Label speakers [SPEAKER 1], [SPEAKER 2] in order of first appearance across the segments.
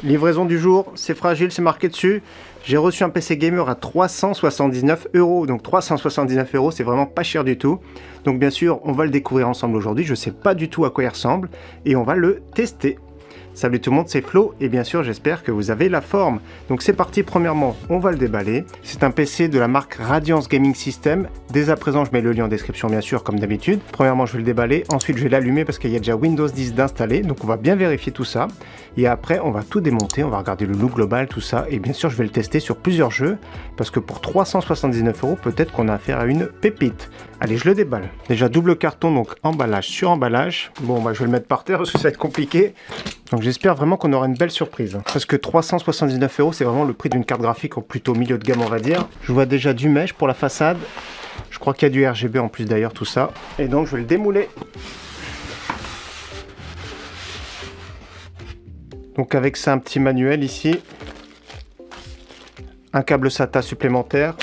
[SPEAKER 1] Livraison du jour, c'est fragile, c'est marqué dessus. J'ai reçu un PC gamer à 379 €. Donc 379 €, c'est vraiment pas cher du tout. Donc bien sûr, on va le découvrir ensemble aujourd'hui. Je sais pas du tout à quoi il ressemble et on va le tester. Salut tout le monde, c'est Flo et bien sûr j'espère que vous avez la forme. Donc c'est parti, premièrement on va le déballer. C'est un PC de la marque Radiance Gaming System. Dès à présent je mets le lien en description bien sûr comme d'habitude. Premièrement je vais le déballer, ensuite je vais l'allumer parce qu'il y a déjà Windows 10 d'installer. Donc on va bien vérifier tout ça. Et après on va tout démonter, on va regarder le look global, tout ça. Et bien sûr je vais le tester sur plusieurs jeux. Parce que pour 379 € peut-être qu'on a affaire à une pépite. Allez je le déballe. Déjà double carton, donc emballage sur emballage. Bon bah je vais le mettre par terre parce que ça va être compliqué. Donc j'espère vraiment qu'on aura une belle surprise. Parce que 379 € c'est vraiment le prix d'une carte graphique plutôt milieu de gamme on va dire. Je vois déjà du mesh pour la façade. Je crois qu'il y a du RGB en plus d'ailleurs tout ça. Et donc je vais le démouler. Donc avec ça un petit manuel ici. Un câble SATA supplémentaire.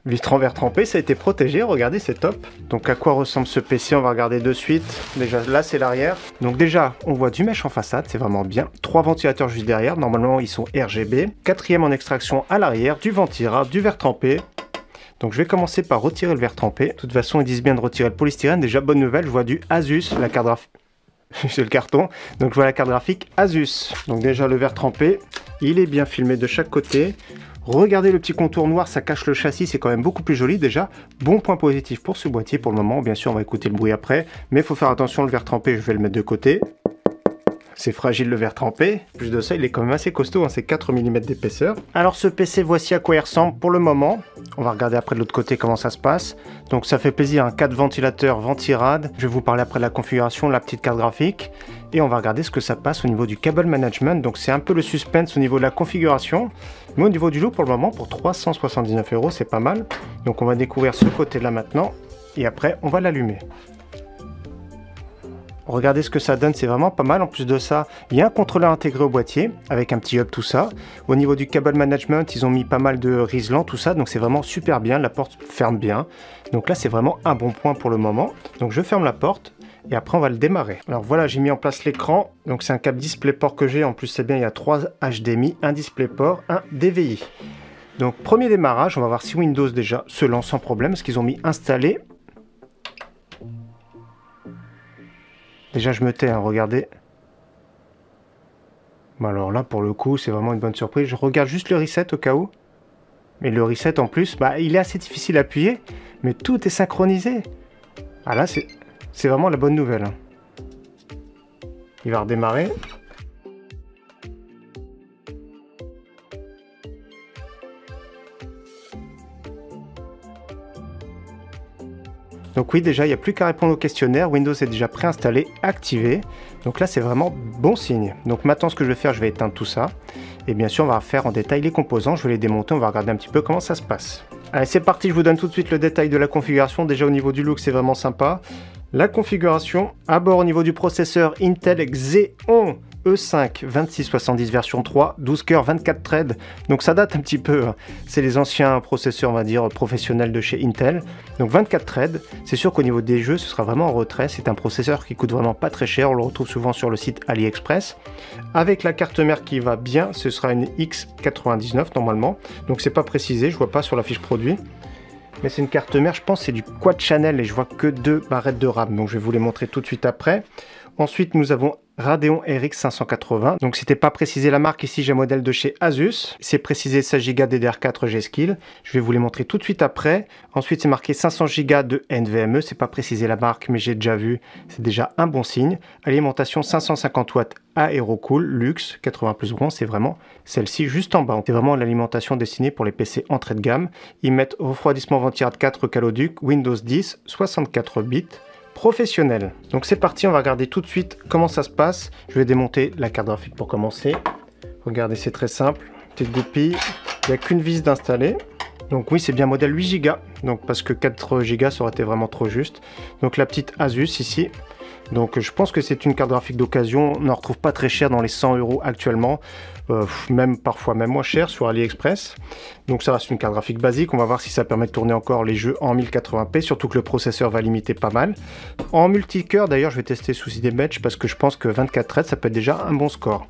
[SPEAKER 1] Vitre en verre trempé, ça a été protégé, regardez c'est top. Donc à quoi ressemble ce PC, on va regarder de suite. Déjà là c'est l'arrière. Donc déjà on voit du mesh en façade, c'est vraiment bien. 3 ventilateurs juste derrière, normalement ils sont RGB. 4e en extraction à l'arrière, du Ventira, du verre trempé. Donc je vais commencer par retirer le verre trempé. De toute façon ils disent bien de retirer le polystyrène. Déjà bonne nouvelle, je vois du Asus, la carte graphique. J'ai le carton, donc je vois la carte graphique Asus. Donc déjà le verre trempé, il est bien filmé de chaque côté. Regardez le petit contour noir, ça cache le châssis, c'est quand même beaucoup plus joli déjà. Bon point positif pour ce boîtier pour le moment. Bien sûr, on va écouter le bruit après. Mais il faut faire attention, le verre trempé, je vais le mettre de côté. C'est fragile le verre trempé. Plus de ça, il est quand même assez costaud, hein, c'est 4 mm d'épaisseur. Alors ce PC, voici à quoi il ressemble pour le moment. On va regarder après de l'autre côté comment ça se passe. Donc ça fait plaisir, hein, 4 ventilateurs Ventirad. Je vais vous parler après de la configuration, la petite carte graphique. Et on va regarder ce que ça passe au niveau du cable management. Donc c'est un peu le suspense au niveau de la configuration. Mais au niveau du look pour le moment, pour 379 €, c'est pas mal. Donc on va découvrir ce côté-là maintenant. Et après, on va l'allumer. Regardez ce que ça donne, c'est vraiment pas mal. En plus de ça, il y a un contrôleur intégré au boîtier avec un petit hub, tout ça. Au niveau du cable management, ils ont mis pas mal de Rislan, tout ça. Donc c'est vraiment super bien. La porte ferme bien. Donc là, c'est vraiment un bon point pour le moment. Donc je ferme la porte et après, on va le démarrer. Alors voilà, j'ai mis en place l'écran. Donc c'est un câble DisplayPort que j'ai. En plus, c'est bien, il y a 3 HDMI, un DisplayPort, un DVI. Donc premier démarrage, on va voir si Windows déjà se lance sans problème parce qu'ils ont mis installé. Déjà je me tais, hein, regardez. Bon alors là pour le coup c'est vraiment une bonne surprise. Je regarde juste le reset au cas où. Mais le reset en plus, bah, il est assez difficile à appuyer. Mais tout est synchronisé. Ah là c'est vraiment la bonne nouvelle. Hein. Il va redémarrer. Donc oui, déjà, il n'y a plus qu'à répondre au questionnaire. Windows est déjà préinstallé, activé. Donc là, c'est vraiment bon signe. Donc maintenant, ce que je vais faire, je vais éteindre tout ça. Et bien sûr, on va faire en détail les composants. Je vais les démonter, on va regarder un petit peu comment ça se passe. Allez, c'est parti, je vous donne tout de suite le détail de la configuration. Déjà, au niveau du look, c'est vraiment sympa. La configuration, à bord au niveau du processeur Intel Xeon E5 2670 version 3, 12 cœurs, 24 threads. Donc ça date un petit peu, hein. C'est les anciens processeurs, on va dire, professionnels de chez Intel. Donc 24 threads. C'est sûr qu'au niveau des jeux, ce sera vraiment en retrait. C'est un processeur qui coûte vraiment pas très cher. On le retrouve souvent sur le site AliExpress. Avec la carte mère qui va bien, ce sera une X99 normalement. Donc c'est pas précisé, je vois pas sur la fiche produit. Mais c'est une carte mère, je pense c'est du quad channel et je vois que 2 barrettes de RAM. Donc je vais vous les montrer tout de suite après. Ensuite, nous avons Radeon RX 580. Donc, c'était pas précisé la marque ici, j'ai un modèle de chez Asus. C'est précisé 16 Go DDR4 G-Skill. Je vais vous les montrer tout de suite après. Ensuite, c'est marqué 500 Go de NVMe. C'est pas précisé la marque, mais j'ai déjà vu. C'est déjà un bon signe. Alimentation 550 watts Aerocool Luxe 80 plus bronze. C'est vraiment celle-ci juste en bas. C'est vraiment l'alimentation destinée pour les PC entrée de gamme. Ils mettent refroidissement Ventirad 4 Caloduc, Windows 10, 64 bits. Professionnel. Donc c'est parti, on va regarder tout de suite comment ça se passe. Je vais démonter la carte graphique pour commencer. Regardez, c'est très simple. Petite goupille. Il n'y a qu'une vis d'installer. Donc oui, c'est bien modèle 8 Go, donc parce que 4 Go ça aurait été vraiment trop juste. Donc la petite Asus ici. Donc je pense que c'est une carte graphique d'occasion, on n'en retrouve pas très cher dans les 100 € actuellement, même parfois même moins cher sur AliExpress. Donc ça reste une carte graphique basique, on va voir si ça permet de tourner encore les jeux en 1080p, surtout que le processeur va limiter pas mal. En multicœur d'ailleurs je vais tester sous Cinebench parce que je pense que 24 threads ça peut être déjà un bon score.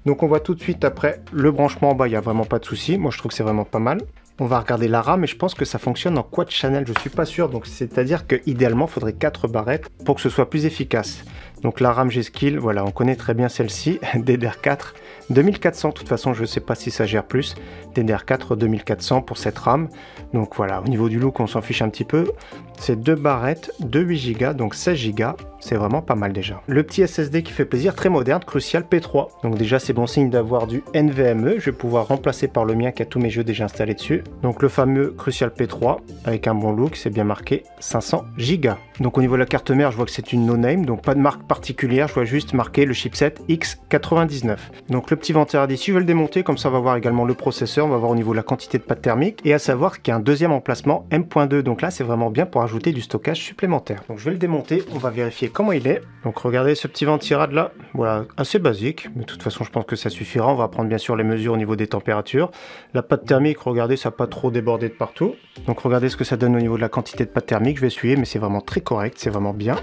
[SPEAKER 1] Donc on voit tout de suite après le branchement en bas, il n'y a vraiment pas de souci, moi je trouve que c'est vraiment pas mal. On va regarder la RAM et je pense que ça fonctionne en quad channel, je suis pas sûr, donc c'est-à-dire que idéalement il faudrait 4 barrettes pour que ce soit plus efficace. Donc la RAM G-Skill, voilà, on connaît très bien celle-ci, DDR4 2400, de toute façon je ne sais pas si ça gère plus, DDR4 2400 pour cette RAM. Donc voilà, au niveau du look on s'en fiche un petit peu, c'est 2 barrettes de 8 Go, donc 16 Go, c'est vraiment pas mal déjà. Le petit SSD qui fait plaisir, très moderne, Crucial P3, donc déjà c'est bon signe d'avoir du NVMe, je vais pouvoir remplacer par le mien qui a tous mes jeux déjà installés dessus. Donc le fameux Crucial P3 avec un bon look, c'est bien marqué 500 Go. Donc au niveau de la carte mère, je vois que c'est une no-name, donc pas de marque particulière, je vois juste marqué le chipset X99. Donc le petit ventirail d'ici, je vais le démonter, comme ça on va voir également le processeur, on va voir au niveau de la quantité de pâte thermique, et à savoir qu'il y a un deuxième emplacement M.2, donc là c'est vraiment bien pour ajouter du stockage supplémentaire. Donc je vais le démonter, on va vérifier comment il est. Donc regardez ce petit ventirad là, voilà, assez basique, mais de toute façon je pense que ça suffira, on va prendre bien sûr les mesures au niveau des températures. La pâte thermique, regardez, ça n'a pas trop débordé de partout. Donc regardez ce que ça donne au niveau de la quantité de pâte thermique, je vais essuyer, mais c'est vraiment très correct, c'est vraiment bien.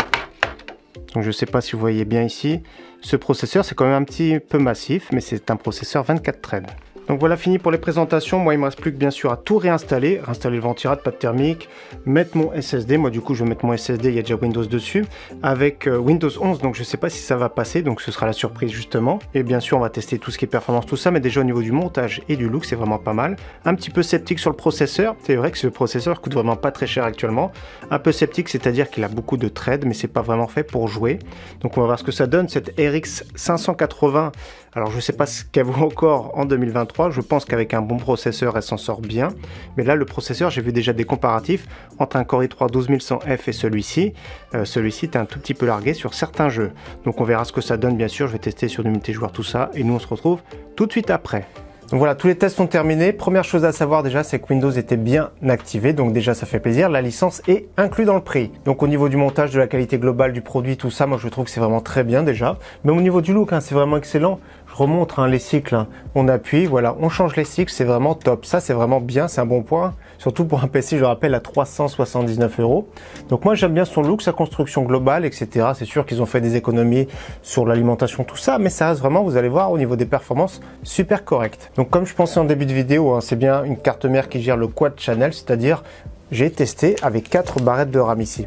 [SPEAKER 1] Donc je ne sais pas si vous voyez bien ici, ce processeur c'est quand même un petit peu massif, mais c'est un processeur 24 threads. Donc voilà, fini pour les présentations. Moi il me reste plus que bien sûr à tout réinstaller, réinstaller le ventirad, pâte thermique, mettre mon SSD, moi du coup je vais mettre mon SSD, il y a déjà Windows dessus, avec Windows 11, donc je sais pas si ça va passer, donc ce sera la surprise justement. Et bien sûr on va tester tout ce qui est performance, tout ça, mais déjà au niveau du montage et du look c'est vraiment pas mal. Un petit peu sceptique sur le processeur, c'est vrai que ce processeur coûte vraiment pas très cher actuellement. Un peu sceptique, c'est-à-dire qu'il a beaucoup de threads, mais c'est pas vraiment fait pour jouer. Donc on va voir ce que ça donne, cette RX 580. Alors je ne sais pas ce qu'elle vaut encore en 2023, je pense qu'avec un bon processeur elle s'en sort bien, mais là le processeur j'ai vu déjà des comparatifs entre un Core i3 12100F et celui-ci, celui-ci est un tout petit peu largué sur certains jeux, donc on verra ce que ça donne bien sûr, je vais tester sur du multijoueur tout ça, et nous on se retrouve tout de suite après. Donc voilà, tous les tests sont terminés. Première chose à savoir déjà, c'est que Windows était bien activé, donc déjà ça fait plaisir. La licence est inclue dans le prix. Donc au niveau du montage, de la qualité globale du produit, tout ça, moi je trouve que c'est vraiment très bien déjà. Même au niveau du look, c'est vraiment excellent. Je remontre les cycles, on appuie, voilà, on change les cycles, c'est vraiment top. Ça c'est vraiment bien, c'est un bon point. Surtout pour un PC, je le rappelle, à 379 €. Donc moi j'aime bien son look, sa construction globale, etc. C'est sûr qu'ils ont fait des économies sur l'alimentation, tout ça, mais ça reste vraiment, vous allez voir, au niveau des performances, super correct. Donc comme je pensais en début de vidéo, c'est bien une carte mère qui gère le quad channel, c'est-à-dire j'ai testé avec 4 barrettes de RAM ici.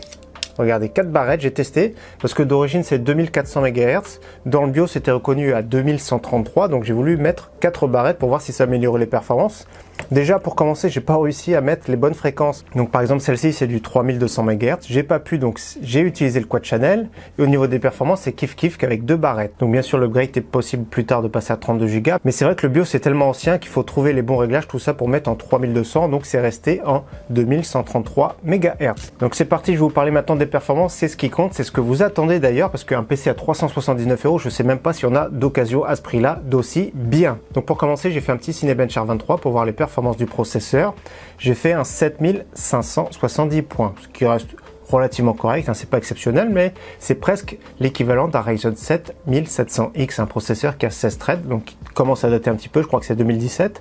[SPEAKER 1] Regardez, 4 barrettes, j'ai testé, parce que d'origine c'est 2400 MHz. Dans le BIOS, c'était reconnu à 2133, donc j'ai voulu mettre 4 barrettes pour voir si ça améliorait les performances. Déjà, pour commencer, j'ai pas réussi à mettre les bonnes fréquences. Donc par exemple, celle-ci, c'est du 3200 MHz. J'ai pas pu, donc j'ai utilisé le quad channel. Et au niveau des performances, c'est kiff qu'avec 2 barrettes. Donc bien sûr, l'upgrade est possible plus tard de passer à 32 Go. Mais c'est vrai que le BIOS est tellement ancien qu'il faut trouver les bons réglages, tout ça pour mettre en 3200. Donc c'est resté en 2133 MHz. Donc c'est parti, je vais vous parler maintenant des performances. C'est ce qui compte, c'est ce que vous attendez d'ailleurs, parce qu'un PC à 379 €, je sais même pas si on a d'occasion à ce prix-là d'aussi bien. Donc pour commencer, j'ai fait un petit Cinebench R23 pour voir les performances du processeur. J'ai fait un 7570 points, ce qui reste relativement correct, c'est pas exceptionnel, mais c'est presque l'équivalent d'un Ryzen 7 1700X, un processeur qui a 16 threads, donc qui commence à dater un petit peu, je crois que c'est 2017,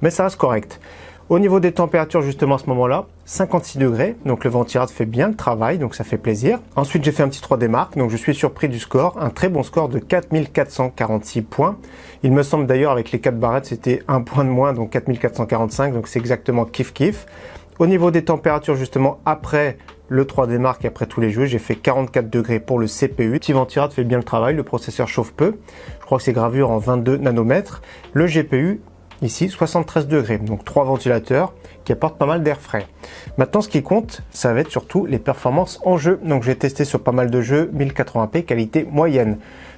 [SPEAKER 1] mais ça reste correct. Au niveau des températures, justement, à ce moment-là, 56 degrés, donc le ventirad fait bien le travail, donc ça fait plaisir. Ensuite, j'ai fait un petit 3D Mark, donc je suis surpris du score, un très bon score de 4446 points. Il me semble d'ailleurs, avec les 4 barrettes, c'était un point de moins, donc 4445, donc c'est exactement kiff. Au niveau des températures, justement, après le 3D Mark et après tous les jeux, j'ai fait 44 degrés pour le CPU. Le petit ventirad fait bien le travail, le processeur chauffe peu. Je crois que c'est gravure en 22 nanomètres. Le GPU, ici 73 degrés, donc 3 ventilateurs qui apportent pas mal d'air frais. Maintenant ce qui compte, ça va être surtout les performances en jeu. Donc j'ai testé sur pas mal de jeux 1080p qualité moyenne.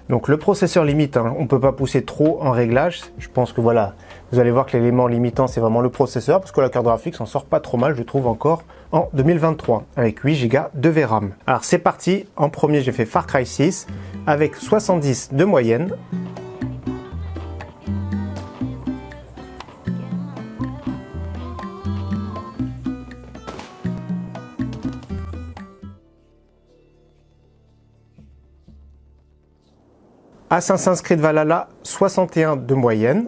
[SPEAKER 1] Donc le processeur limite, on peut pas pousser trop en réglage. Je pense que voilà, vous allez voir que l'élément limitant c'est vraiment le processeur, parce que la carte graphique s'en sort pas trop mal, je trouve, encore en 2023 avec 8 Go de VRAM. Alors c'est parti, en premier j'ai fait Far Cry 6 avec 70 de moyenne. Assassin's Creed Valhalla, 61 de moyenne.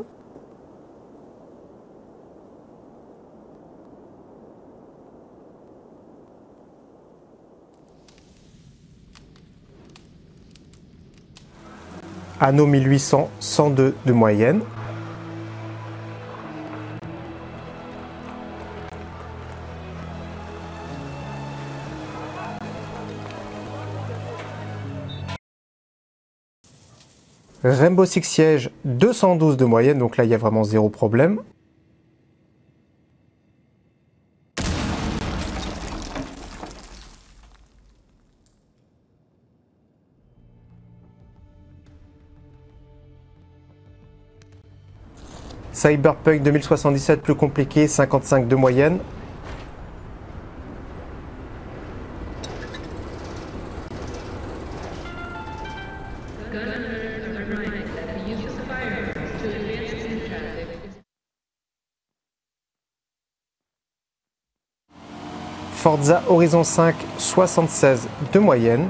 [SPEAKER 1] Anno 1800, 102 de moyenne. Rainbow Six Siege, 212 de moyenne, donc là il y a vraiment zéro problème. Cyberpunk 2077, plus compliqué, 55 de moyenne. Forza Horizon 5, 76 de moyenne.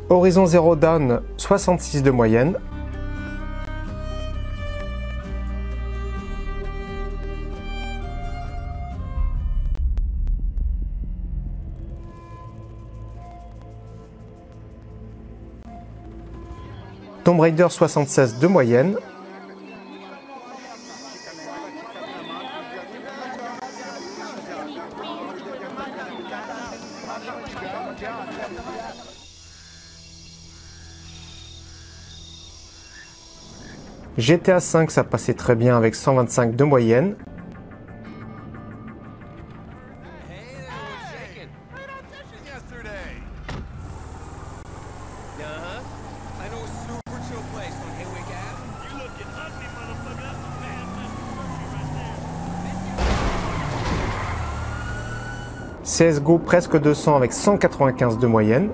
[SPEAKER 1] Horizon Zero Dawn, 66 de moyenne. Tomb Raider 76 de moyenne. GTA 5, ça passait très bien avec 125 de moyenne. CSGO presque 200 avec 195 de moyenne.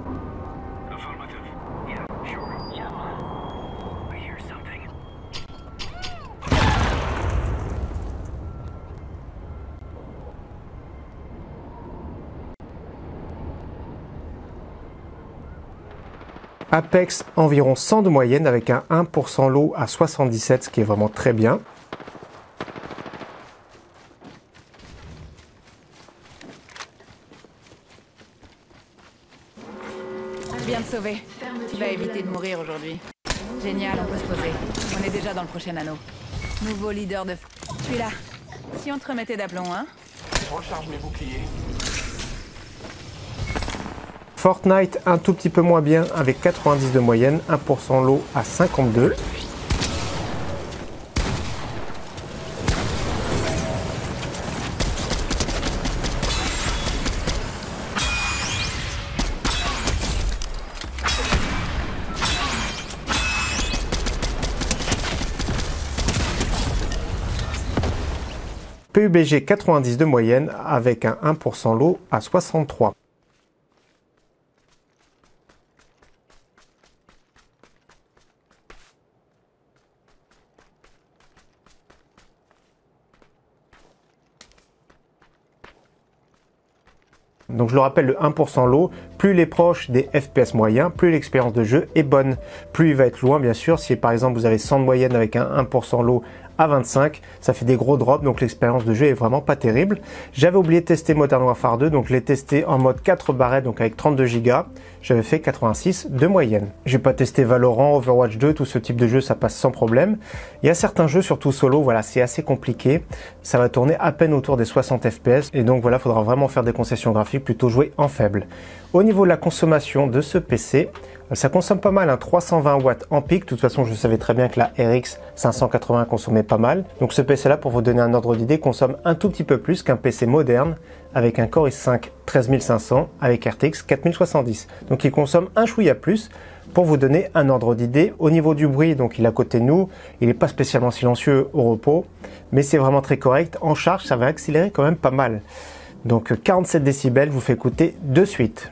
[SPEAKER 1] Apex environ 100 de moyenne avec un 1% low à 77, ce qui est vraiment très bien.
[SPEAKER 2] Bien de sauver. Tu vas éviter de mourir aujourd'hui. Génial, on peut se poser. On est déjà dans le prochain anneau. Nouveau leader de... Je suis là. Si on te remettait d'aplomb, hein?
[SPEAKER 3] Je recharge mes boucliers.
[SPEAKER 1] Fortnite un tout petit peu moins bien avec 90 de moyenne, 1% low à 52. PUBG 90 de moyenne avec un 1% low à 63. Donc je le rappelle, le 1% low, plus il est proche des FPS moyens, plus l'expérience de jeu est bonne. Plus il va être loin, bien sûr. Si par exemple vous avez 100 de moyenne avec un 1% low à 25, ça fait des gros drops, donc l'expérience de jeu est vraiment pas terrible. J'avais oublié de tester Modern Warfare 2, donc je l'ai testé en mode 4 barrettes, donc avec 32 Go. J'avais fait 86 de moyenne. J'ai pas testé Valorant, Overwatch 2, tout ce type de jeu, ça passe sans problème. Il y a certains jeux, surtout solo, voilà, c'est assez compliqué. Ça va tourner à peine autour des 60 FPS, et donc voilà, faudra vraiment faire des concessions graphiques, plutôt jouer en faible. Au niveau de la consommation de ce PC, ça consomme pas mal, 320 watts en pic. De toute façon, je savais très bien que la RX 580 consommait pas mal. Donc ce PC-là, pour vous donner un ordre d'idée, consomme un tout petit peu plus qu'un PC moderne avec un Core i5 13500 avec RTX 4070. Donc il consomme un chouïa plus. Pour vous donner un ordre d'idée, au niveau du bruit, donc il est à côté de nous, il n'est pas spécialement silencieux au repos, mais c'est vraiment très correct. En charge, ça va accélérer quand même pas mal. Donc 47 décibels vous fait écouter de suite.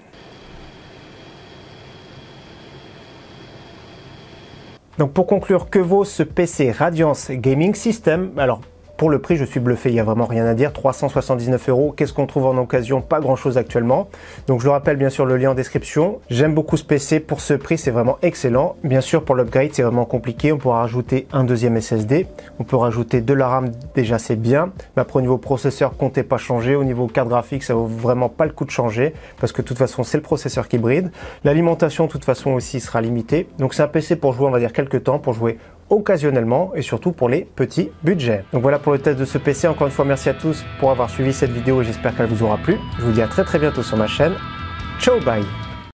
[SPEAKER 1] Donc pour conclure, que vaut ce PC Radiance Gaming System? Alors pour le prix, je suis bluffé, il n'y a vraiment rien à dire, 379 €. Qu'est-ce qu'on trouve en occasion? Pas grand chose actuellement. Donc je le rappelle, bien sûr, le lien en description. J'aime beaucoup ce PC, pour ce prix, c'est vraiment excellent. Bien sûr, pour l'upgrade, c'est vraiment compliqué. On pourra rajouter un deuxième SSD. On peut rajouter de la RAM, déjà c'est bien. Mais après, au niveau processeur, comptez pas changer. Au niveau carte graphique, ça vaut vraiment pas le coup de changer. Parce que de toute façon, c'est le processeur qui bride. L'alimentation, de toute façon, aussi sera limitée. Donc c'est un PC pour jouer, on va dire, quelques temps, pour jouer occasionnellement et surtout pour les petits budgets. Donc voilà pour le test de ce PC. Encore une fois, merci à tous pour avoir suivi cette vidéo et j'espère qu'elle vous aura plu. Je vous dis à très bientôt sur ma chaîne. Ciao, bye!